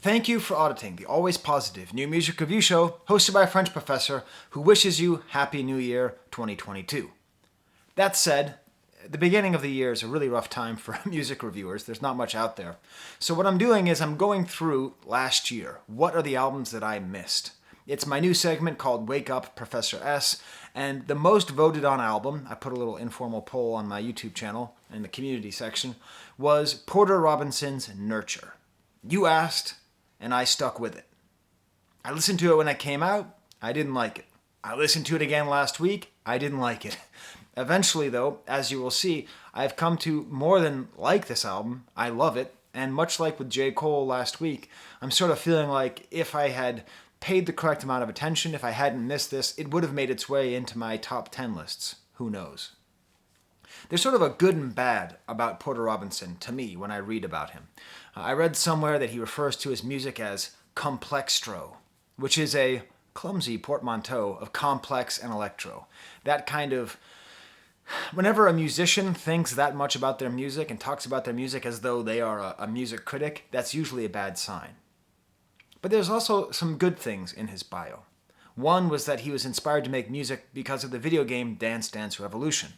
Thank you for auditing the always positive new music review show hosted by a French professor who wishes you Happy New Year 2022. That said, the beginning of the year is a really rough time for music reviewers. There's not much out there. So what I'm doing is I'm going through last year. What are the albums that I missed? It's my new segment called Wake Up Professor S, and the most voted on album, I put a little informal poll on my YouTube channel in the community section, was Porter Robinson's Nurture. You asked, and I stuck with it. I listened to it when it came out. I didn't like it. I listened to it again last week. I didn't like it. Eventually, though, as you will see, I've come to more than like this album. I love it. And much like with J. Cole last week, I'm sort of feeling like if I had paid the correct amount of attention, if I hadn't missed this, it would have made its way into my top 10 lists. Who knows? There's sort of a good and bad about Porter Robinson to me when I read about him. I read somewhere that he refers to his music as complextro, which is a clumsy portmanteau of complex and electro. That kind of... Whenever a musician thinks that much about their music and talks about their music as though they are a music critic, that's usually a bad sign. But there's also some good things in his bio. One was that he was inspired to make music because of the video game Dance Dance Revolution.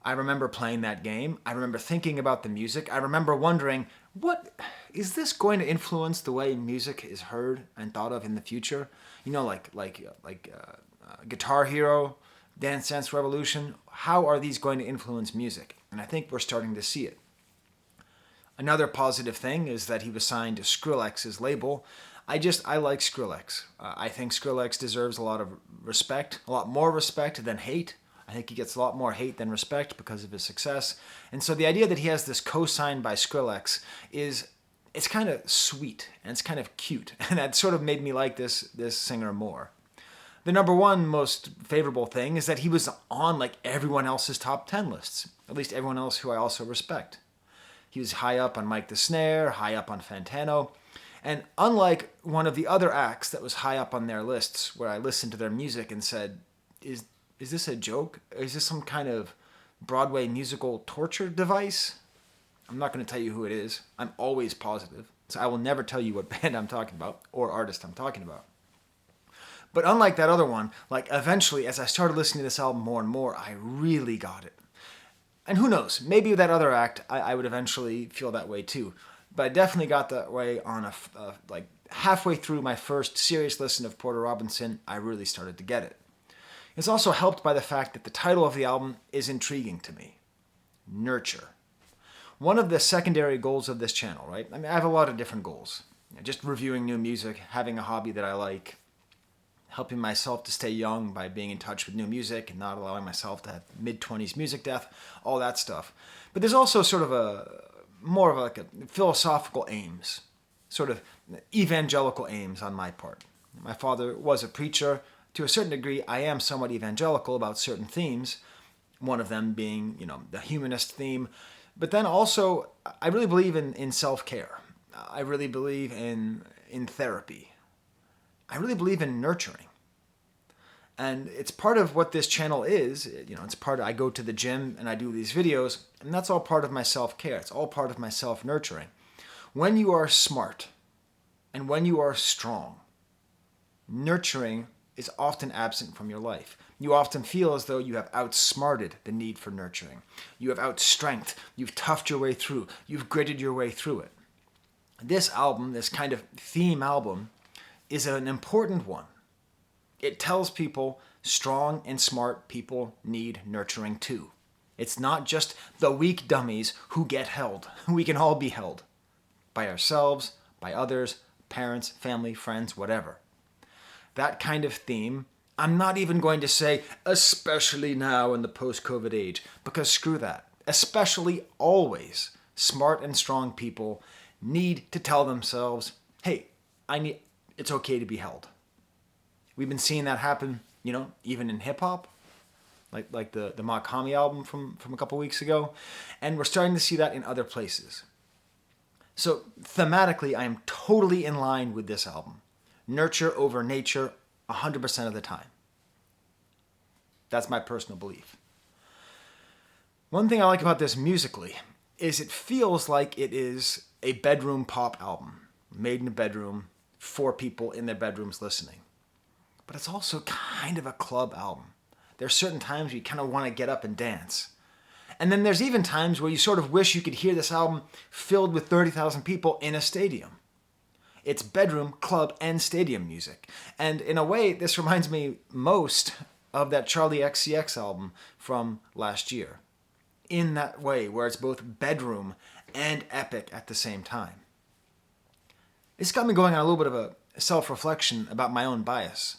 I remember playing that game. I remember thinking about the music. I remember wondering, what is this going to influence the way music is heard and thought of in the future? You know, like Guitar Hero, Dance Dance Revolution. How are these going to influence music? And I think we're starting to see it. Another positive thing is that he was signed to Skrillex's label. I like Skrillex. I think Skrillex deserves a lot of respect, a lot more respect than hate. I think he gets a lot more hate than respect because of his success. And so the idea that he has this co-signed by Skrillex it's kind of sweet and it's kind of cute. And that sort of made me like this singer more. The number one most favorable thing is that he was on like everyone else's top 10 lists, at least everyone else who I also respect. He was high up on Mike the Snare, high up on Fantano. And unlike one of the other acts that was high up on their lists, where I listened to their music and said, is this a joke? Is this some kind of Broadway musical torture device? I'm not going to tell you who it is. I'm always positive. So I will never tell you what band I'm talking about or artist I'm talking about. But unlike that other one, like eventually as I started listening to this album more and more, I really got it. And who knows, maybe with that other act, I would eventually feel that way too. But I definitely got that way on like halfway through my first serious listen of Porter Robinson, I really started to get it. It's also helped by the fact that the title of the album is intriguing to me. Nurture. One of the secondary goals of this channel, right? I mean, I have a lot of different goals. Just reviewing new music, having a hobby that I like, helping myself to stay young by being in touch with new music and not allowing myself to have mid-20s music death, all that stuff. But there's also sort of more of like a philosophical aims, sort of evangelical aims on my part. My father was a preacher. To a certain degree, I am somewhat evangelical about certain themes, one of them being, the humanist theme. But then also, I really believe in self-care. I really believe in therapy. I really believe in nurturing. And it's part of what this channel is. It's part of, I go to the gym and I do these videos, and that's all part of my self-care. It's all part of my self-nurturing. When you are smart and when you are strong, nurturing is often absent from your life. You often feel as though you have outsmarted the need for nurturing. You have outstrength. You've toughed your way through. You've gritted your way through it. This album, this kind of theme album, is an important one. It tells people strong and smart people need nurturing too. It's not just the weak dummies who get held. We can all be held. By ourselves, by others, parents, family, friends, whatever. That kind of theme, I'm not even going to say, especially now in the post-COVID age, because screw that. Especially always, smart and strong people need to tell themselves, hey, it's okay to be held. We've been seeing that happen, even in hip-hop, like the Makami album from a couple weeks ago, and we're starting to see that in other places. So thematically, I am totally in line with this album. Nurture over nature 100% of the time. That's my personal belief. One thing I like about this musically is it feels like it is a bedroom pop album. made in a bedroom, 4 people in their bedrooms listening. But it's also kind of a club album. There are certain times where you kind of want to get up and dance. And then there's even times where you sort of wish you could hear this album filled with 30,000 people in a stadium. It's bedroom, club, and stadium music. And in a way, this reminds me most of that Charlie XCX album from last year. In that way, where it's both bedroom and epic at the same time. This got me going on a little bit of a self-reflection about my own bias.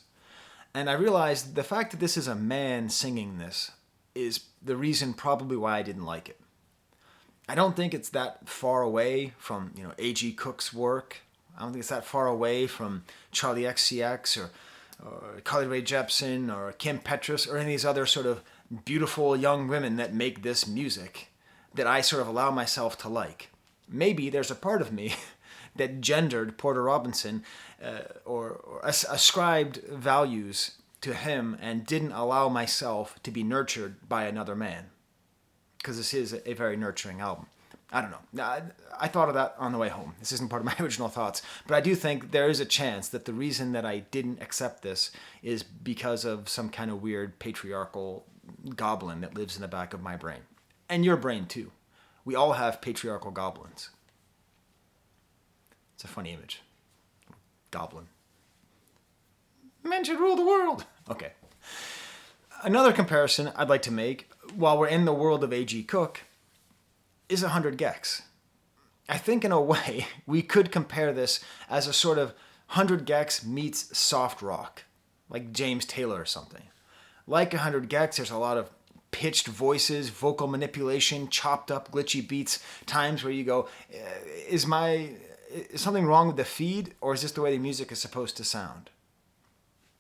And I realized the fact that this is a man singing this is the reason probably why I didn't like it. I don't think it's that far away from, A.G. Cook's work. I don't think it's that far away from Charlie XCX or Carly Rae Jepsen or Kim Petras or any of these other sort of beautiful young women that make this music that I sort of allow myself to like. Maybe there's a part of me that gendered Porter Robinson or ascribed values to him and didn't allow myself to be nurtured by another man. Because this is a very nurturing album. I don't know. I thought of that on the way home. This isn't part of my original thoughts. But I do think there is a chance that the reason that I didn't accept this is because of some kind of weird patriarchal goblin that lives in the back of my brain. And your brain, too. We all have patriarchal goblins. It's a funny image. Goblin. Men should rule the world. Okay. Another comparison I'd like to make, while we're in the world of A.G. Cook, is 100 gecs. I think in a way we could compare this as a sort of 100 gecs meets soft rock, like James Taylor or something. Like 100 gecs, there's a lot of pitched voices, vocal manipulation, chopped up glitchy beats, times where you go, is something wrong with the feed, or is this the way the music is supposed to sound?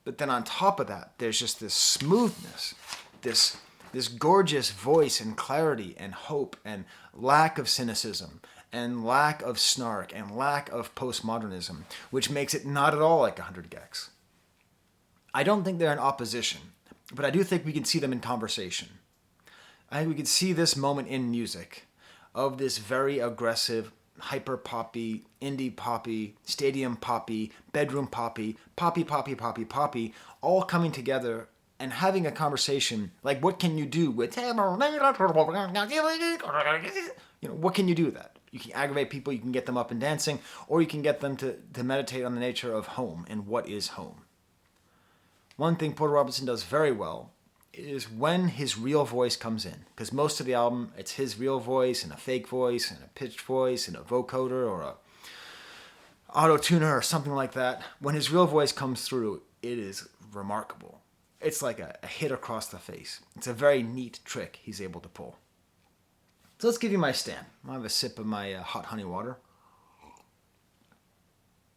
But then on top of that, there's just this smoothness, this gorgeous voice and clarity and hope and lack of cynicism and lack of snark and lack of postmodernism, which makes it not at all like 100 gecs. I don't think they're in opposition, but I do think we can see them in conversation. I think we can see this moment in music of this very aggressive, hyper poppy, indie poppy, stadium poppy, bedroom poppy, poppy, all coming together and having a conversation like, what can you do with, what can you do with that? You can aggravate people, you can get them up and dancing, or you can get them to meditate on the nature of home and what is home. One thing Porter Robinson does very well is when his real voice comes in. Because most of the album, it's his real voice and a fake voice and a pitched voice and a vocoder or a auto-tuner or something like that. When his real voice comes through, it is remarkable. It's like a hit across the face. It's a very neat trick he's able to pull. So let's give you my stamp. I'll have a sip of my hot honey water.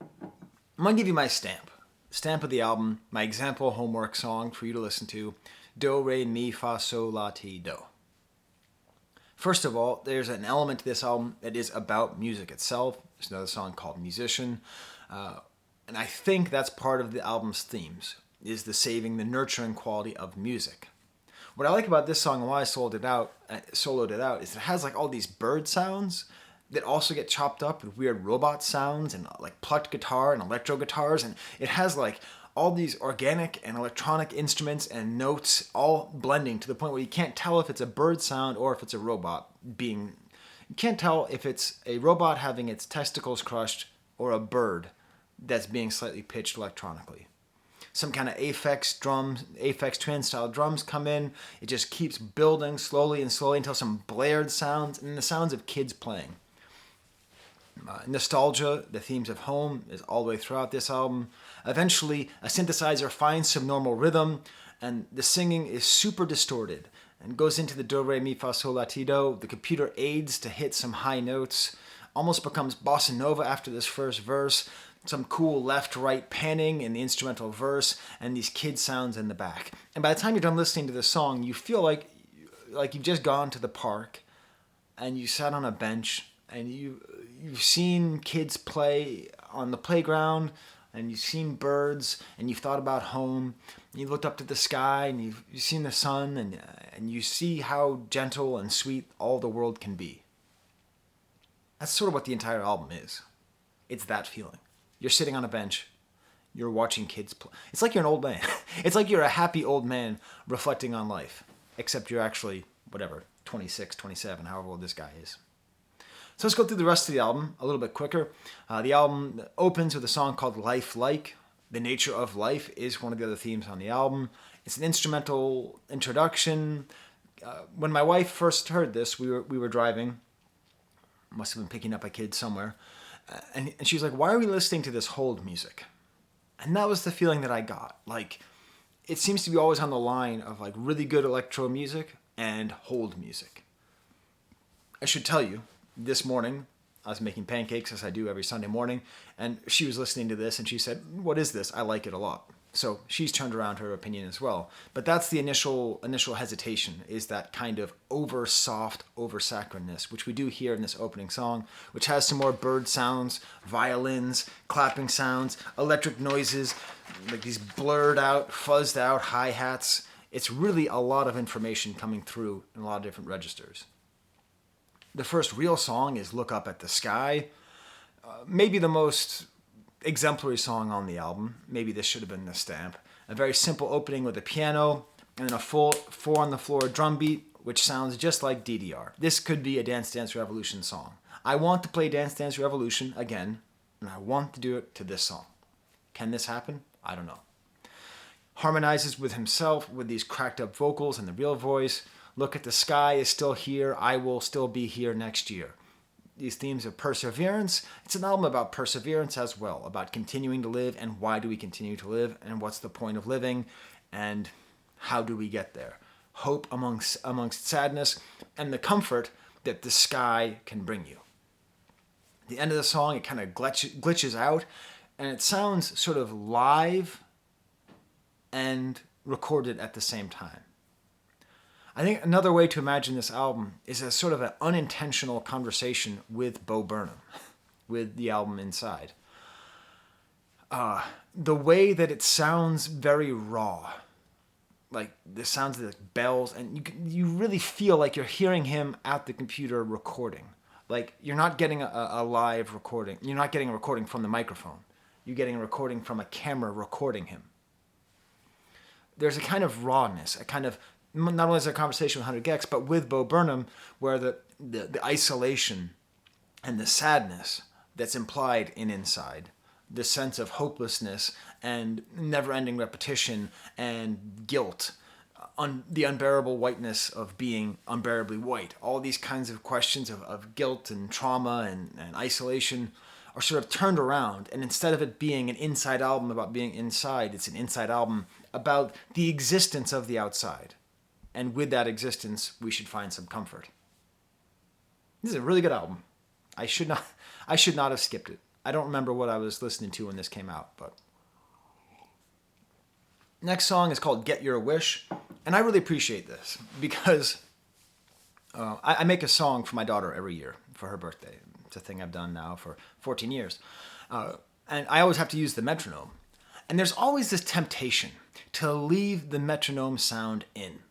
I'm going to give you my stamp. Stamp of the album, my example homework song for you to listen to. Do, re, mi, fa, sol, la, ti, do. First of all, there's an element to this album that is about music itself. There's another song called Musician. And I think that's part of the album's themes, is the saving, the nurturing quality of music. What I like about this song and why I soloed it out is it has like all these bird sounds that also get chopped up with weird robot sounds and like plucked guitar and electro guitars. And it has like all these organic and electronic instruments and notes all blending to the point where you can't tell if it's a bird sound or if it's a robot being... You can't tell if it's a robot having its testicles crushed or a bird that's being slightly pitched electronically. Some kind of Aphex Twin style drums come in. It just keeps building slowly and slowly until some blared sounds and the sounds of kids playing. Nostalgia, the themes of home, is all the way throughout this album. Eventually, a synthesizer finds some normal rhythm, and the singing is super distorted and goes into the do, re, mi, fa, sol, la, ti, do. The computer aids to hit some high notes. Almost becomes bossa nova after this first verse. Some cool left-right panning in the instrumental verse, and these kid sounds in the back. And by the time you're done listening to this song, you feel like you've just gone to the park, and you sat on a bench, and you've seen kids play on the playground, and you've seen birds, and you've thought about home. And you looked up to the sky, and you've seen the sun, and you see how gentle and sweet all the world can be. That's sort of what the entire album is. It's that feeling. You're sitting on a bench. You're watching kids play. It's like you're an old man. It's like you're a happy old man reflecting on life. Except you're actually, 26, 27, however old this guy is. So let's go through the rest of the album a little bit quicker. The album opens with a song called Life Like. The nature of life is one of the other themes on the album. It's an instrumental introduction. When my wife first heard this, we were driving. Must have been picking up a kid somewhere. And she was like, why are we listening to this hold music? And that was the feeling that I got. Like, it seems to be always on the line of like really good electro music and hold music. I should tell you, this morning, I was making pancakes as I do every Sunday morning, and she was listening to this and she said, what is this? I like it a lot. So she's turned around her opinion as well. But that's the initial hesitation, is that kind of over soft, over saccharineness, which we do hear in this opening song, which has some more bird sounds, violins, clapping sounds, electric noises, like these blurred out, fuzzed out hi-hats. It's really a lot of information coming through in a lot of different registers. The first real song is Look Up at the Sky, maybe the most exemplary song on the album. Maybe this should have been the stamp. A very simple opening with a piano and then a full 4 on the floor drum beat, which sounds just like DDR. This could be a Dance Dance Revolution song. I want to play Dance Dance Revolution again, and I want to do it to this song. Can this happen? I don't know. Harmonizes with himself with these cracked up vocals and the real voice. Look at the Sky is still here. I will still be here next year. These themes of perseverance. It's an album about perseverance as well, about continuing to live and why do we continue to live and what's the point of living and how do we get there. Hope amongst sadness and the comfort that the sky can bring you. At the end of the song, it kind of glitches out and it sounds sort of live and recorded at the same time. I think another way to imagine this album is as sort of an unintentional conversation with Bo Burnham, with the album inside. The way that it sounds very raw, like the sounds of the bells, and you really feel like you're hearing him at the computer recording. Like you're not getting a live recording. You're not getting a recording from the microphone. You're getting a recording from a camera recording him. There's a kind of rawness, a kind of, not only is there a conversation with 100 Gex, but with Bo Burnham, where the isolation and the sadness that's implied in Inside, the sense of hopelessness and never-ending repetition and guilt, the unbearable whiteness of being unbearably white, all these kinds of questions of guilt and trauma and isolation are sort of turned around, and instead of it being an inside album about being inside, it's an inside album about the existence of the outside. And with that existence, we should find some comfort. This is a really good album. I should not have skipped it. I don't remember what I was listening to when this came out, but next song is called Get Your Wish, and I really appreciate this because I make a song for my daughter every year for her birthday. It's a thing I've done now for 14 years. And I always have to use the metronome. And there's always this temptation to leave the metronome sound in.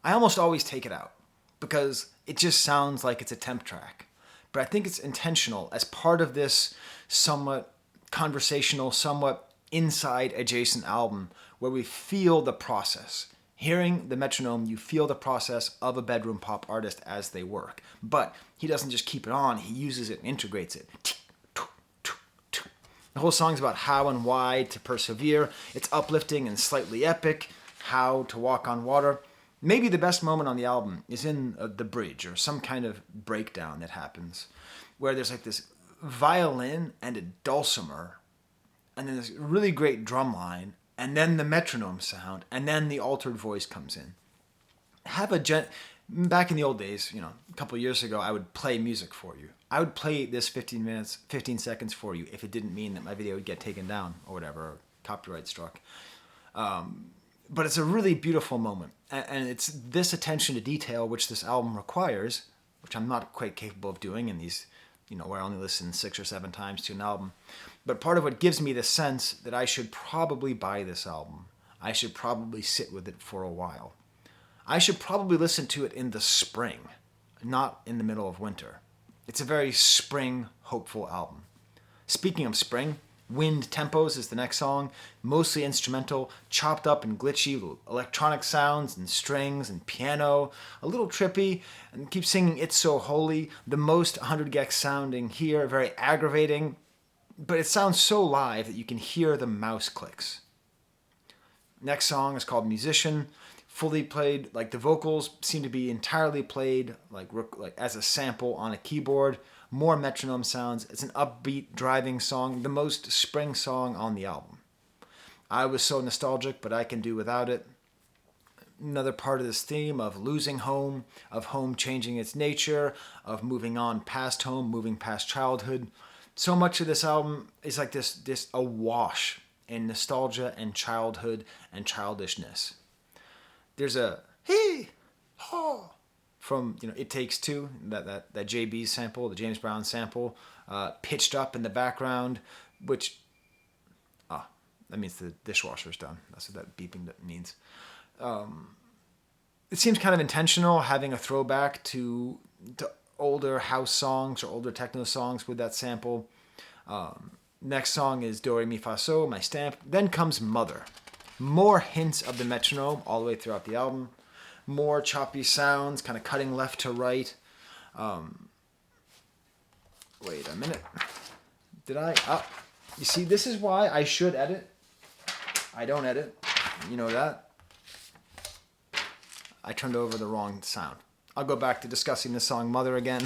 I almost always take it out because it just sounds like it's a temp track. But I think it's intentional as part of this somewhat conversational, somewhat inside adjacent album where we feel the process. Hearing the metronome, you feel the process of a bedroom pop artist as they work. But he doesn't just keep it on, he uses it and integrates it. The whole song's about how and why to persevere. It's uplifting and slightly epic, how to walk on water. Maybe the best moment on the album is in the bridge or some kind of breakdown that happens where there's like this violin and a dulcimer and then this really great drum line and then the metronome sound and then the altered voice comes in. Back in the old days, a couple of years ago, I would play music for you. I would play this 15 seconds for you if it didn't mean that my video would get taken down or whatever, or copyright struck. But it's a really beautiful moment. And it's this attention to detail which this album requires, which I'm not quite capable of doing in these, where I only listen 6 or 7 times to an album. But part of what gives me the sense that I should probably buy this album. I should probably sit with it for a while. I should probably listen to it in the spring. not in the middle of winter. It's a very spring, hopeful album. Speaking of spring, Wind Tempos is the next song, mostly instrumental, chopped up and glitchy, electronic sounds and strings and piano, a little trippy, and keep singing It's So Holy, the most 100 gecs sounding here, very aggravating, but it sounds so live that you can hear the mouse clicks. Next song is called Musician, fully played, like the vocals seem to be entirely played like as a sample on a keyboard. More metronome sounds. It's an upbeat driving song, the most spring song on the album. I was so nostalgic, but I can do without it. Another part of this theme of losing home, of home changing its nature, of moving on past home, moving past childhood. So much of this album is like this awash in nostalgia and childhood and childishness. There's a hey, ha, from It Takes Two, that JB sample, the James Brown sample, pitched up in the background, which that means the dishwasher's done. That's what that beeping means. It seems kind of intentional having a throwback to older house songs or older techno songs with that sample. Next song is Do Re Mi Fa So, My Stamp. Then comes Mother. More hints of the metronome all the way throughout the album. More choppy sounds, kind of cutting left to right. Wait a minute. Did I? You see, this is why I should edit. I don't edit. You know that. I turned over the wrong sound. I'll go back to discussing the song Mother again.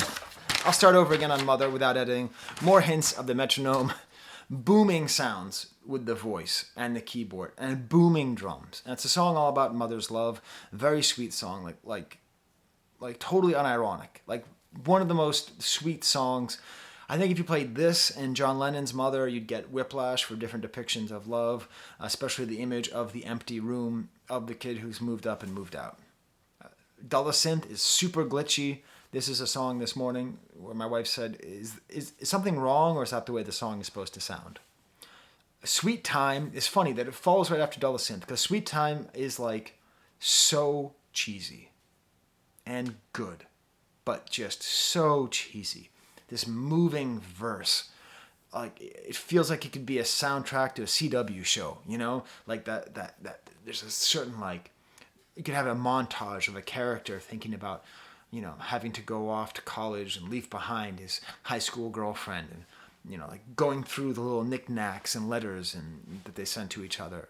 I'll start over again on Mother without editing. More hints of the metronome. Booming sounds with the voice and the keyboard and booming drums. And it's a song all about mother's love. Very sweet song, like totally unironic. Like one of the most sweet songs. I think if you played this and John Lennon's Mother, you'd get whiplash for different depictions of love, especially the image of the empty room of the kid who's moved up and moved out. Dullicent is super glitchy. This is a song this morning where my wife said, is something wrong, or is that the way the song is supposed to sound? Sweet Time is funny that it falls right after Dullicent, because Sweet Time is like so cheesy and good, but just so cheesy. This moving verse, like it feels like it could be a soundtrack to a CW show, like that there's a certain, like, you could have a montage of a character thinking about, having to go off to college and leave behind his high school girlfriend, and like going through the little knickknacks and letters and that they send to each other.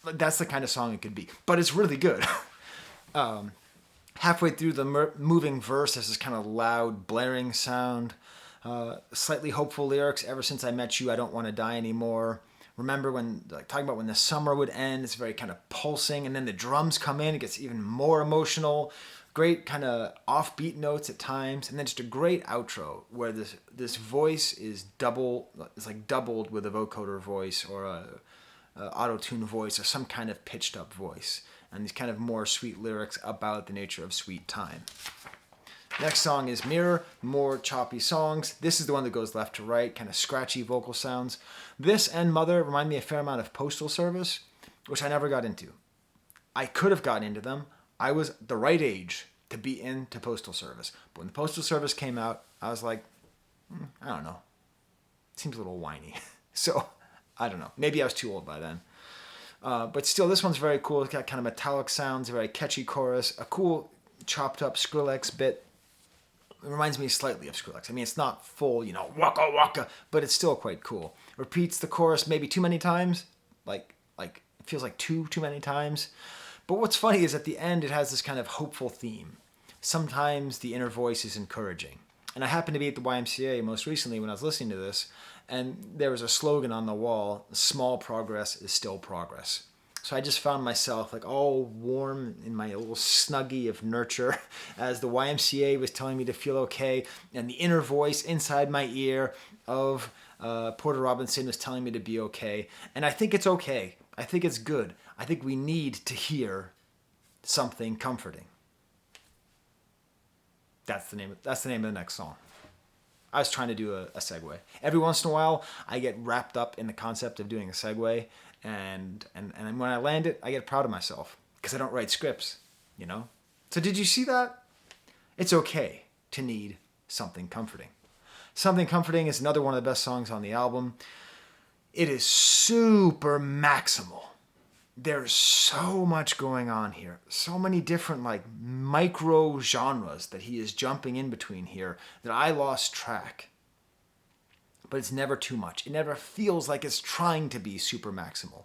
That's the kind of song it could be, but it's really good. Halfway through the moving verse, there's this kind of loud, blaring sound. Slightly hopeful lyrics. Ever since I met you, I don't want to die anymore. Remember when, like, talking about when the summer would end. It's very kind of pulsing, and then the drums come in. It gets even more emotional. Great kind of offbeat notes at times, and then just a great outro where this voice is doubled with a vocoder voice or a auto-tune voice or some kind of pitched up voice, and these kind of more sweet lyrics about the nature of sweet time. Next song is Mirror, more choppy songs. This is the one that goes left to right, kind of scratchy vocal sounds. This and Mother remind me a fair amount of Postal Service, which I never got into. I could have gotten into them. I was the right age to be into Postal Service. But when the Postal Service came out, I was like, I don't know. It seems a little whiny. So, I don't know. Maybe I was too old by then. But still, this one's very cool. It's got kind of metallic sounds, a very catchy chorus, a cool chopped up Skrillex bit. It reminds me slightly of Skrillex. I mean, it's not full, waka waka, but it's still quite cool. Repeats the chorus maybe too many times. Like it feels like too many times. But what's funny is at the end, it has this kind of hopeful theme. Sometimes the inner voice is encouraging. And I happened to be at the YMCA most recently when I was listening to this, and there was a slogan on the wall, small progress is still progress. So I just found myself like all warm in my little snuggie of nurture as the YMCA was telling me to feel okay, and the inner voice inside my ear of Porter Robinson was telling me to be okay. And I think it's okay. I think it's good. I think we need to hear something comforting. That's the name of the next song. I was trying to do a segue. Every once in a while, I get wrapped up in the concept of doing a segue, and when I land it, I get proud of myself because I don't write scripts, So did you see that? It's okay to need something comforting. Something Comforting is another one of the best songs on the album. It is super maximal. There's so much going on here. So many different like micro genres that he is jumping in between here that I lost track. But it's never too much. It never feels like it's trying to be super maximal.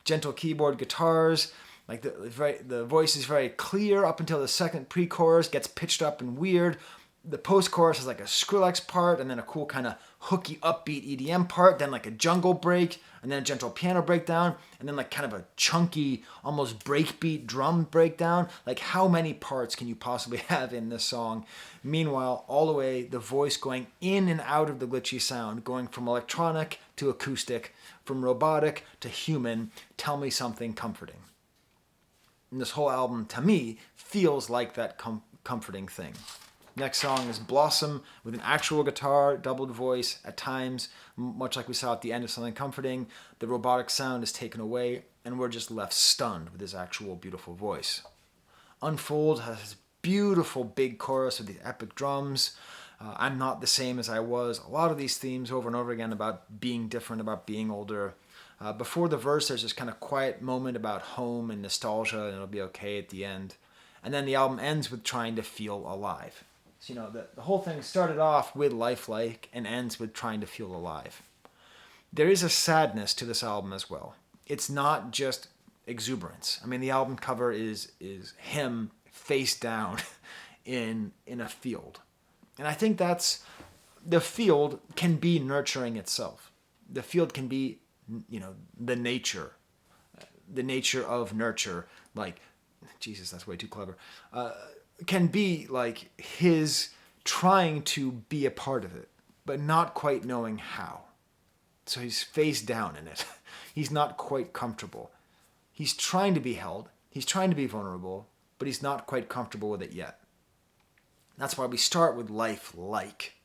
Gentle keyboard guitars, like the voice is very clear up until the second pre-chorus gets pitched up and weird. The post-chorus is like a Skrillex part, and then a cool kind of hooky upbeat EDM part, then like a jungle break, and then a gentle piano breakdown, and then like kind of a chunky, almost breakbeat drum breakdown. Like how many parts can you possibly have in this song? Meanwhile, all the way, the voice going in and out of the glitchy sound, going from electronic to acoustic, from robotic to human. Tell me something comforting. And this whole album, to me, feels like that comforting thing. Next song is Blossom, with an actual guitar, doubled voice. At times, much like we saw at the end of Something Comforting, the robotic sound is taken away, and we're just left stunned with his actual beautiful voice. Unfold has this beautiful big chorus with these epic drums. I'm not the same as I was. A lot of these themes over and over again about being different, about being older. Before the verse, there's this kind of quiet moment about home and nostalgia, and it'll be okay at the end. And then the album ends with trying to feel alive. So, the whole thing started off with lifelike and ends with trying to feel alive. There is a sadness to this album as well. It's not just exuberance. I mean, the album cover is him face down in a field. And I think the field can be nurturing itself. The field can be, the nature of nurture. Like, Jesus, that's way too clever. Can be like his trying to be a part of it, but not quite knowing how. So he's face down in it. He's not quite comfortable. He's trying to be held. He's trying to be vulnerable, but he's not quite comfortable with it yet. That's why we start with life like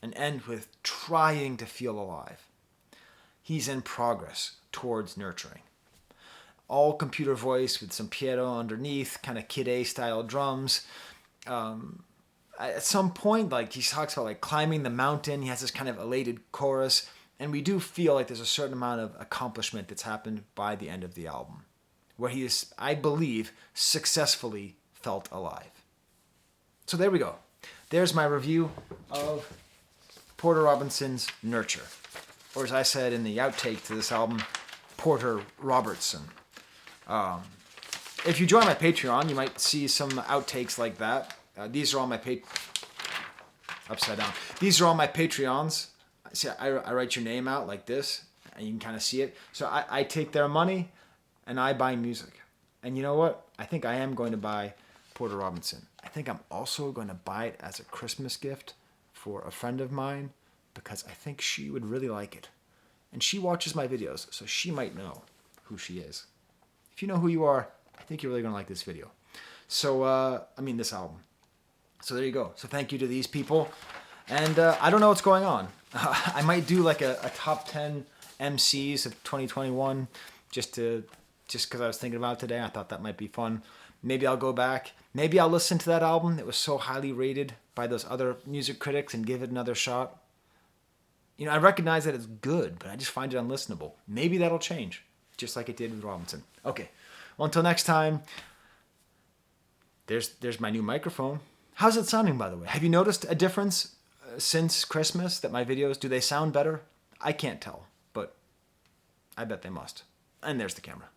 and end with trying to feel alive. He's in progress towards nurturing. All computer voice with some piano underneath, kind of Kid A style drums. At some point, like he talks about like climbing the mountain. He has this kind of elated chorus, and we do feel like there's a certain amount of accomplishment that's happened by the end of the album, where he is, I believe, successfully felt alive. So there we go. There's my review of Porter Robinson's Nurture, or as I said in the outtake to this album, Porter Robertson. If you join my Patreon, you might see some outtakes like that. These are all my upside down. These are all my Patreons. See, I write your name out like this, and you can kind of see it. So I take their money, and I buy music. And you know what? I think I am going to buy Porter Robinson. I think I'm also going to buy it as a Christmas gift for a friend of mine, because I think she would really like it. And she watches my videos, so she might know who she is. If you know who you are, I think you're really going to like this video. So, this album. So there you go. So thank you to these people. And I don't know what's going on. I might do like a top 10 MCs of 2021 just because I was thinking about it today. I thought that might be fun. Maybe I'll go back. Maybe I'll listen to that album that was so highly rated by those other music critics and give it another shot. I recognize that it's good, but I just find it unlistenable. Maybe that'll change, just like it did with Robinson. Okay, well, until next time, there's my new microphone. How's it sounding, by the way? Have you noticed a difference since Christmas that my videos, do they sound better? I can't tell, but I bet they must. And there's the camera.